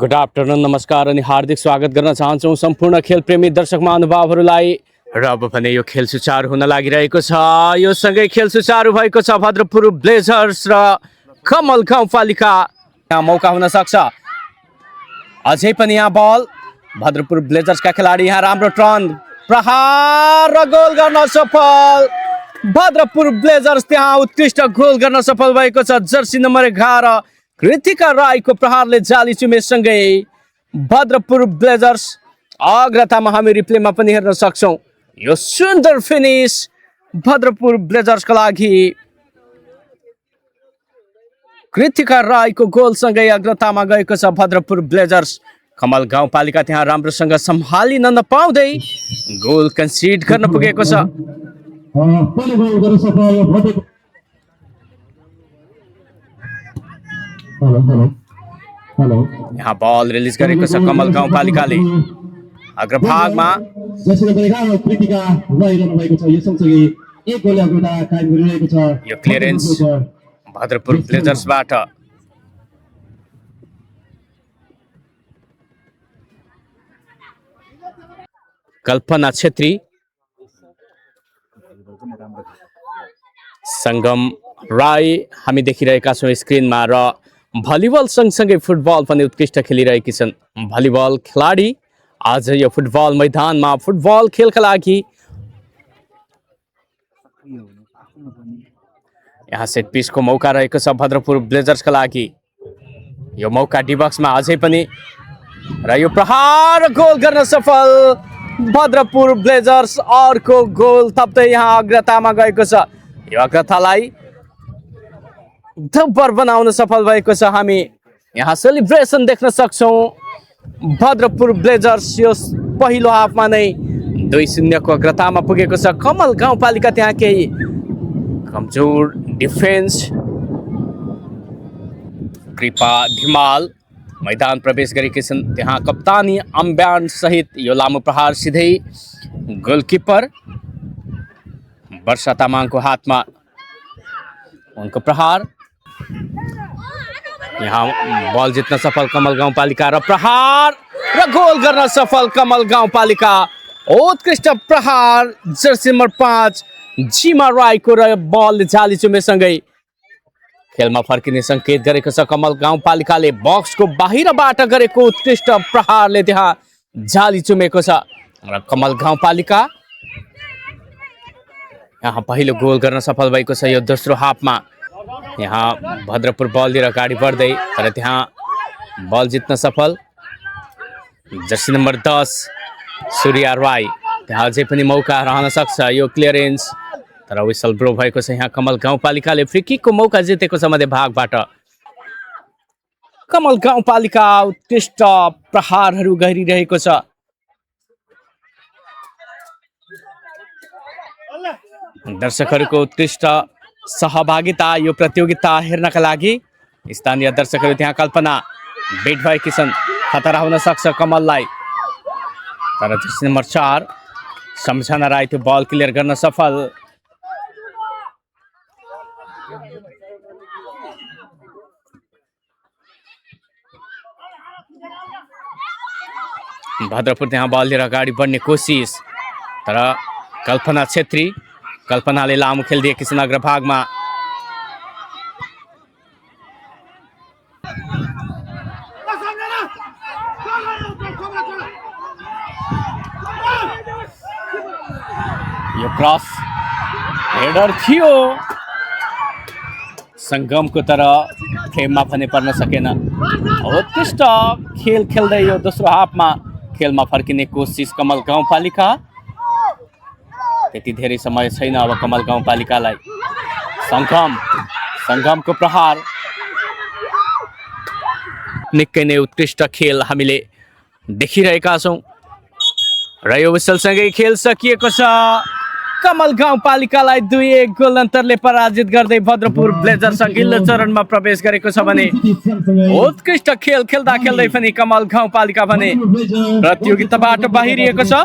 Good afternoon नमस्कार अनि हार्दिक स्वागत गर्न चाहन्छौँ सम्पूर्ण खेल प्रेमी दर्शक महानुभावहरूलाई र अब भने यो खेल सुचारू हुन लागिरहेको छ। यो सँगै खेल सुचारू भएको छ भद्रपुर ब्लेजर्स र कमल गाउँपालिका। यहाँ मौका हुन सक्छ, अझै पनि यहाँ बल भद्रपुर ब्लेजर्सका खेलाडी यहाँ राम्रो टर्न प्रहार र गोल गर्न सफल। भद्रपुर ब्लेजर्स त्यहाँ उत्कृष्ट गोल गर्न सफल भएको छ। जर्सी नम्बर 11 कृतिका राईको प्रहारले जाली चुमेसँगै भद्रपुर ब्लेजर्स अग्रतामा हामी रिप्लेमा पनि हेर्न सक्छौँ। यो सुन्दर फिनिस भद्रपुर ब्लेजर्सका लागि कृतिका राईको गोलसँगै अग्रतामा गएको छ भद्रपुर ब्लेजर्स। कमल गाउँपालिका त्यहाँ राम्रोसँग सम्हालिन नपाउँदै गोल कन्सिड गर्न पुगेको छ। यहाँ बल रिलिज गरेको छ कमल गाउँपालिकाले अग्रभागमा। यो क्लियरेन्स भद्रपुर ब्लेजर्सबाट कल्पना छेत्री, सङ्गम राई हामी देखिरहेका छौँ स्क्रिनमा र भलिबल सँगसँगै फुटबल पनि उत्कृष्ट खेलिरहेकी छन् भलिबल खेलाडी। आज यो फुटबल मैदानमा फुटबल खेलका लागि यहाँ सेट पिसको मौका रहेको छ भद्रपुर ब्लेजर्सका लागि। यो मौका डिबक्समा अझै पनि र यो प्रहार गोल गर्न सफल भद्रपुर ब्लेजर्स। अर्को गोल थप्दै यहाँ अग्रतामा गएको छ। यो अग्रतालाई दोब्बर बनाउन सफल भएको छ। हामी यहाँ सेलिब्रेसन देख्न सक्छौँ। भद्रपुर ब्लेजर्स यो पहिलो हाफमा नै 2-0 को अग्रतामा पुगेको छ। कमल गाउँपालिका त्यहाँ केही कमजोर डिफेन्स। कृपा धिमाल मैदान प्रवेश गरेकी छन्। त्यहाँ कप्तानी अम्ब्यान सहित यो लामो प्रहार सिधै गोलकिपर वर्षा तामाङको हातमा उनको प्रहार। यहाँ बल जित्न सफल कमल गाउँपालिका र प्रहार र गोल गर्न सफल कमल गाउँपालिका। उत्कृष्ट प्रहार जर्सी नम्बर 5 जिमा राईको र बल जाली चुमेसँगै खेलमा फर्किने सङ्केत गरेको छ कमल गाउँपालिकाले। बक्सको बाहिरबाट गरेको उत्कृष्ट प्रहारले त्यहाँ जाली चुमेको छ र कमल गाउँपालिका यहाँ पहिलो गोल गर्न सफल भएको छ यो दोस्रो हाफमा। यहाँ भद्रपुर बल लिएर अगाडि बढ्दै तर त्यहाँ बल जित्न सफल जर्सी नम्बर 10 सूर्या राई। त्यहाँ अझै पनि मौका रहन सक्छ। यो क्लियरेन्स तर विसल ब्रो भएको छ। यहाँ कमल गाउँपालिकाले फ्री किकको मौका जितेको छ मध्यभागबाट। कमल गाउँपालिका उत्कृष्ट प्रहारहरू गरिरहेको छ। दर्शकहरूको उत्कृष्ट सहभागिता यो प्रतियोगिता हेर्नका लागि स्थानीय दर्शकहरू त्यहाँ कल्पना बेट भएकी छन्। खतरा हुन सक्छ कमललाई तर जर्सी नम्बर 4 सम्झना राई त्यो बल क्लियर गर्न सफल। भद्रपुर त्यहाँ बल लिएर अगाडि बढ्ने कोसिस तर कल्पना छेत्री कल्पनाले लामो खेलिदिएकी छन् अग्रभागमा। यो क्रस हेडर थियो सङ्गमको तर फ्रेममा पनि पर्न सकेन। उत्कृष्ट खेल खेल्दै यो दोस्रो हाफमा खेलमा फर्किने कोसिस कमल गाउँपालिका। त्यति धेरै समय छैन अब कमल गाउँपालिकालाई। सङ्गमको प्रहार निकै नै उत्कृष्ट खेल हामीले देखिरहेका छौँ र यो विसलसँगै खेल सकिएको छ। कमल गाउँपालिकालाई 2-1 गोल अन्तरले पराजित गर्दै भद्रपुर ब्लेजर्स अघिल्लो चरणमा प्रवेश गरेको छ भने उत्कृष्ट खेल खेल्दा खेल्दै पनि कमल गाउँपालिका भने प्रतियोगिताबाट बाहिरिएको छ।